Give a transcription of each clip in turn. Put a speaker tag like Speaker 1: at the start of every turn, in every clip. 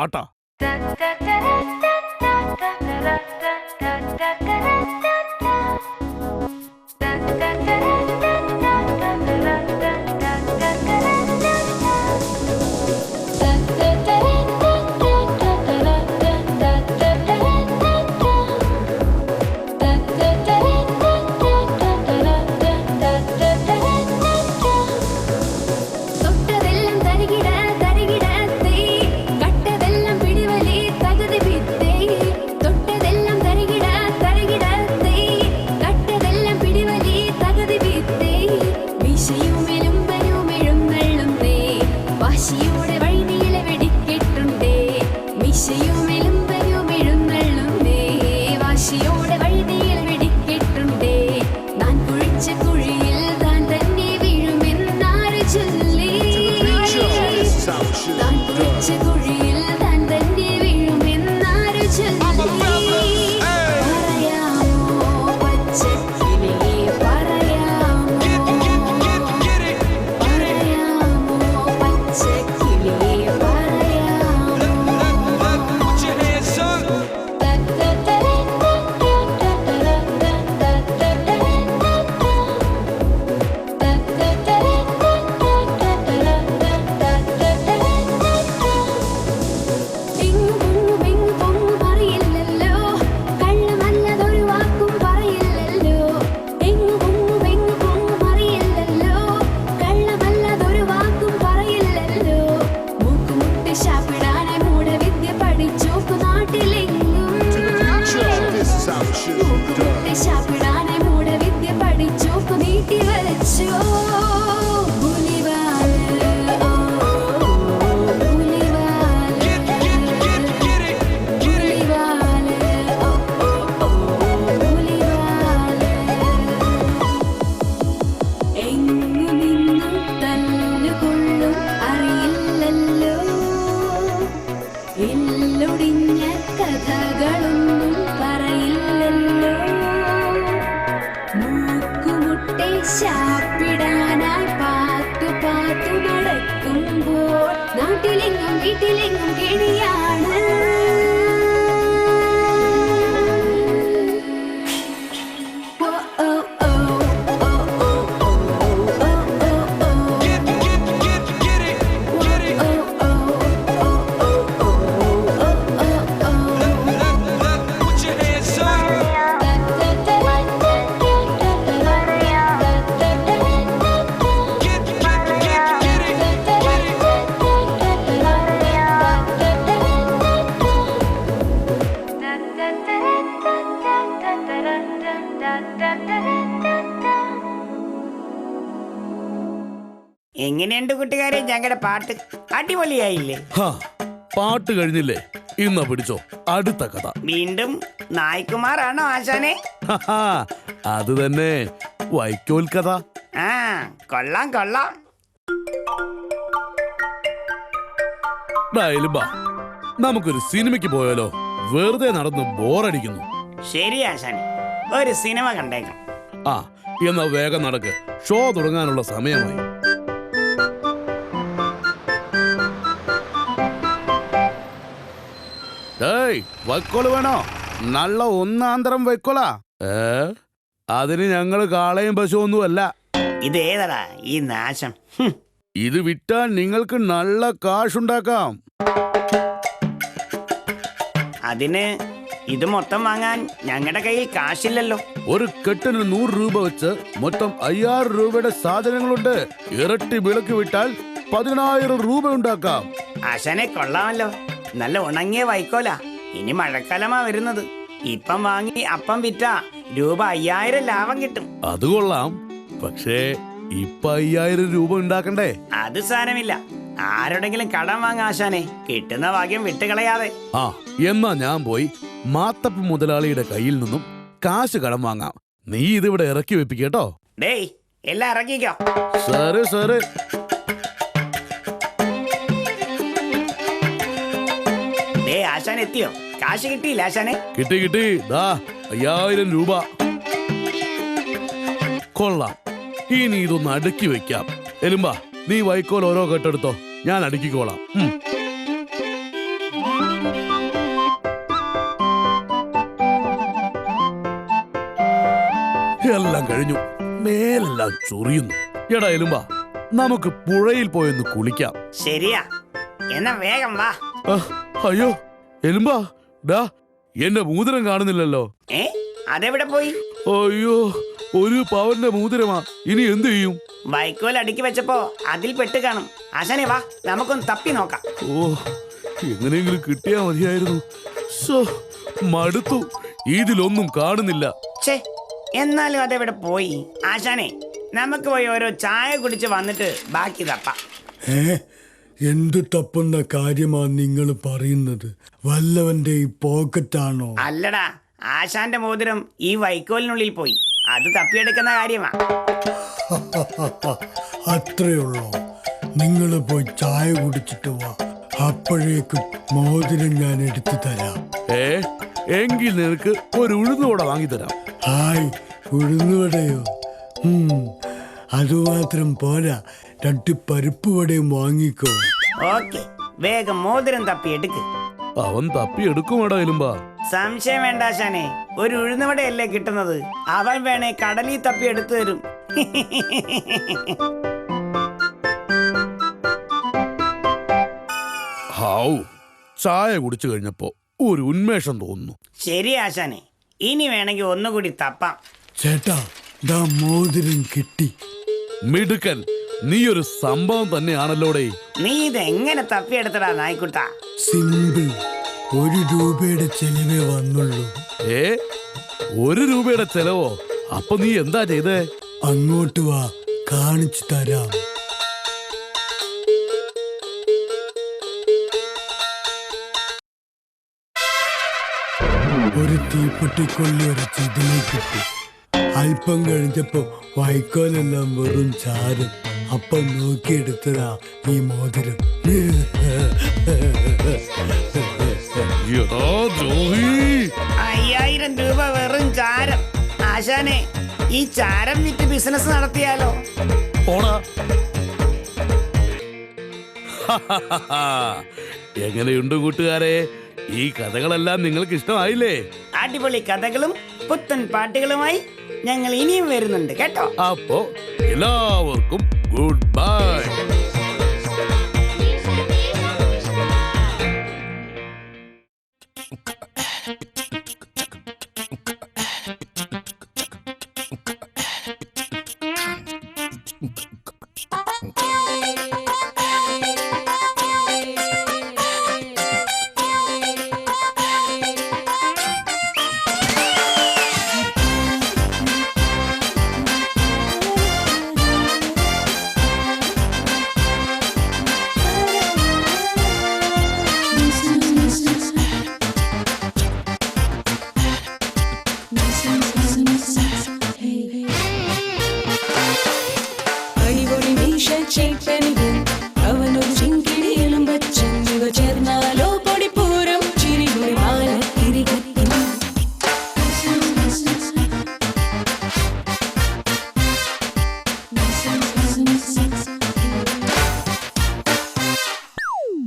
Speaker 1: ആട്ടാ.
Speaker 2: എങ്ങനെയുണ്ട് കൂട്ടുകാരെ ഞങ്ങളുടെ പാട്ട്? അടിപൊളിയായില്ലേ?
Speaker 1: പാട്ട് കഴിഞ്ഞില്ലേ? ഇന്ന പിടിച്ചോ അടുത്ത കഥ.
Speaker 2: വീണ്ടും നായ്ക്കുമാറാണോ ആശാനെ?
Speaker 1: അത് തന്നെ, വൈക്കോൽ കഥ.
Speaker 2: ആ, കൊള്ളാം കൊള്ളാം.
Speaker 1: നമുക്കൊരു സിനിമയ്ക്ക് പോയാലോ? വെറുതെ നടന്ന് ബോറടിക്കുന്നു.
Speaker 2: ശരി ആശാനെ, ഒരു സിനിമ കണ്ടേക്കാം.
Speaker 1: ആ, എന്നാ വേഗം നടക്ക്, ഷോ തുടങ്ങാനുള്ള സമയമായി. വൈക്കോല് വേണോ? നല്ല ഒന്നാന്തരം വൈക്കോലാ. അതിന് ഞങ്ങള് കാളയും പശുവൊന്നുമല്ല.
Speaker 2: ഇതേതടാ ഈ നാശം?
Speaker 1: ഇത് വിറ്റാൽ നിങ്ങൾക്ക് നല്ല കാശുണ്ടാക്കാം.
Speaker 2: അതിന് ഇത് മൊത്തം വാങ്ങാൻ ഞങ്ങളുടെ കയ്യിൽ കാശില്ലല്ലോ.
Speaker 1: ഒരു കെട്ടിന് 100 രൂപ വെച്ച് മൊത്തം 5000 രൂപയുടെ സാധനങ്ങളുണ്ട്. ഇരട്ടി വിളക്ക് വിട്ടാൽ 10000 രൂപ ഉണ്ടാക്കാം.
Speaker 2: ആശാനെ കൊള്ളാമല്ലോ, നല്ല ഉണങ്ങിയ വൈക്കോല. ഇനി മഴക്കാലമാ വരുന്നത്. ഇപ്പം വാങ്ങി അപ്പം വിറ്റാ രൂപ 5000 ലാഭം കിട്ടും.
Speaker 1: അത് കൊള്ളാം, പക്ഷേ ഇപ്പൊ 5000 രൂപ ഉണ്ടാക്കണ്ടേ?
Speaker 2: അത് സാരമില്ല, ആരോടെങ്കിലും കടം വാങ്ങാശാനെ, കിട്ടുന്ന ഭാഗ്യം വിട്ടുകളയാതെ.
Speaker 1: ആ, എന്നാ ഞാൻ പോയി മാത്തപ്പ മുതലാളിയുടെ കയ്യിൽ നിന്നും കാശ് കടം വാങ്ങാം. നീ ഇതിവിടെ ഇറക്കി വെപ്പിക്കട്ടോ.
Speaker 2: ഡേയ്, എല്ലാം ഇറക്കിക്കോ.
Speaker 1: സാറ് സാറ്
Speaker 2: ആശാൻ എത്തിയോ? കാശ് കിട്ടിയില്ല ആശാനെ?
Speaker 1: കിട്ടി കിട്ടി, ദാ 5000 രൂപ. കൊള്ളാം, ഇനി ഇതൊന്ന് അടുക്കി വെക്കാം. എലുമ്പ, നീ വൈക്കോൽ ഓരോ കെട്ടെടുത്തോ, ഞാൻ അടുക്കിക്കോളാം. എല്ലാം കഴിഞ്ഞു. മേലെല്ലാം ചൊറിയുന്നു. എടാ എലുമ്പാ, നമുക്ക് പുഴയിൽ പോയൊന്ന് കുളിക്കാം.
Speaker 2: ശരിയാ, എന്നാ വേഗം വാ.
Speaker 1: അയ്യോ എലുമ്പാ, ഡാ എന്റെ മോതിരം കാണുന്നില്ലല്ലോ.
Speaker 2: അതെവിടെ പോയി?
Speaker 1: അയ്യോ, ഒരു പവന്റെ മോതിരമാ. ഇനി എന്ത് ചെയ്യും?
Speaker 2: വൈക്കോൽ അടുക്കി വെച്ചപ്പോ അതിൽ പെട്ട് കാണും. ആശാനെ വാ, നമുക്കൊന്ന് തപ്പി നോക്കാം.
Speaker 1: ഓ, എങ്ങനെയെങ്കിലും കിട്ടിയാ മതിയായിരുന്നു. മടുത്തു, ഇതിലൊന്നും കാണുന്നില്ല.
Speaker 2: എന്നാലും അതെവിടെ പോയി? ആശാനെ, നമുക്ക് പോയി ഓരോ ചായ കുടിച്ച് വന്നിട്ട് ബാക്കി തപ്പാം.
Speaker 3: എന്തു തപ്പുന്ന കാര്യമാ നിങ്ങൾ പറയുന്നത്? വല്ലവന്റെ ഈ പോക്കറ്റാണോ?
Speaker 2: അല്ലടാ, ആശാന്റെ മോതിരം ഈ വൈക്കോലിനുള്ളിൽ പോയി. അത് തപ്പിയെടുക്കുന്ന കാര്യമാ.
Speaker 3: അത്രയുള്ളോ? നിങ്ങൾ പോയി ചായ കുടിച്ചിട്ട് വാ, അപ്പോഴേക്കും മോതിരം ഞാൻ എടുത്തു തരാം.
Speaker 1: എങ്കിൽ നിനക്ക് ഒരു ഉഴുന്നുവട വാങ്ങിത്തരാം.
Speaker 3: ഹായ്, ഉഴുന്നുവടയോ? അതുമാത്രം പോരാ, 2 പരിപ്പ് വടയും വാങ്ങിക്കോ.
Speaker 2: ഓക്കെ, വേഗം മോതിരം തപ്പിയെടുക്ക്.
Speaker 1: അവൻ തപ്പിയെടുക്കുമേടാ എലുമ്പാ.
Speaker 2: സംശയം വേണ്ട ആശാനെ, ഒരു ഉഴുന്നുവടയല്ലേ കിട്ടുന്നത്. അവൻ വേണേ കടലിൽ തപ്പിയെടുത്തു തരും.
Speaker 1: ഹാവൂ, ചായ കുടിച്ചു കഴിഞ്ഞപ്പോ ഒരു ഉന്മേഷം തോന്നുന്നു.
Speaker 2: ശരി ആശാനെ, ഇനി വേണമെങ്കിൽ ഒന്നുകൂടി തപ്പാം.
Speaker 3: ചേട്ടാ, ദാ മോതിരം കിട്ടി.
Speaker 1: മിടുക്കൻ, നീ ഒരു സംഭവം തന്നെയാണല്ലോടേ.
Speaker 2: നീ ഇതെങ്ങനെ തപ്പിയെടുത്തടാ നായ്ക്കുട്ട?
Speaker 3: സിമ്പിൾ, 1 രൂപയുടെ ചെലവേ വന്നുള്ളൂ.
Speaker 1: 1 രൂപയുടെ ചെലവോ? അപ്പൊ നീ എന്താ ചെയ്തേ?
Speaker 3: അങ്ങോട്ട് വാ, കാണിച്ചു തരാം. ഒരു തീപ്പെട്ടിക്കൊള്ളി ഒരു ഇതിലേക്ക് ഇട്ടു. അല്പം കഴിഞ്ഞപ്പോ വൈക്കോലെല്ലാം വെറും ചാരം. അപ്പം നോക്കിയെടുത്തതാ ഈ മോതിരം.
Speaker 2: 5000 രൂപ വെറും ചാരം. ആശാനെ, ഈ ചാരം വിറ്റ് ബിസിനസ് നടത്തിയാലോ?
Speaker 1: എങ്ങനെയുണ്ട് കൂട്ടുകാരെ? ഈ കഥകളെല്ലാം നിങ്ങൾക്ക് ഇഷ്ടമായില്ലേ?
Speaker 2: അടിപൊളി കഥകളും പുത്തൻ പാട്ടുകളുമായി ഞങ്ങൾ ഇനിയും വരുന്നുണ്ട് കേട്ടോ.
Speaker 1: അപ്പോ എല്ലാവർക്കും ഗുഡ് ബൈ.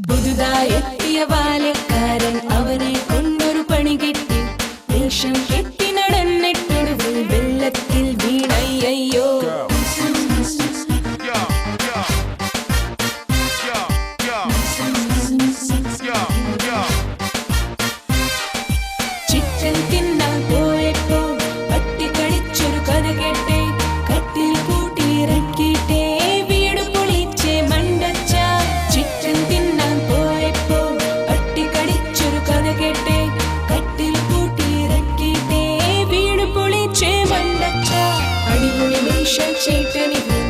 Speaker 4: പുതുതായെത്തിയ ബാലക്കാരൻ അവനെ കൊണ്ടൊരു പണി കിട്ടി. വേഷം കെട്ടി നടന്നിട്ടൊടുവിൽ വെള്ളത്തിൽ വീണയ്യോ. ചിക്കൻ തിന്നാൻ പോയപ്പോ പട്ടി കളിച്ചൊരു കഥ കേട്ടേ. കട്ടിൽ കൂട്ടിയിറക്കിട്ടേ വീട് പൊളിച്ചേ മണ്ടച്ച. ചിക്കൻ തിന്നാൻ പോയപ്പോ പട്ടി കളിച്ചൊരു കഥ കേട്ടേ. കട്ടിൽ കൂട്ടിയിറക്കിട്ടേ വീട് പൊളിച്ചേ മണ്ടച്ച. അടിപൊളി വേഷം ചേട്ടനിവൻ,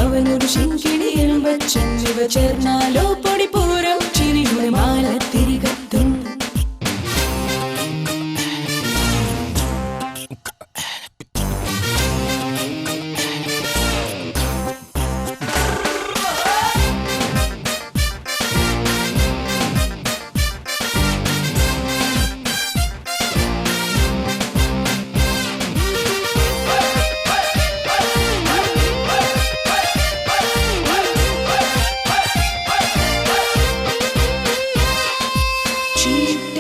Speaker 4: അവനൊരു ശിങ്കിടിയിലും വച്ചൻ. ഇവ ചേർന്നാലോ പൊടിപ്പൂരം ചിരിയുടെ മാല തിരികത്തും. Cheap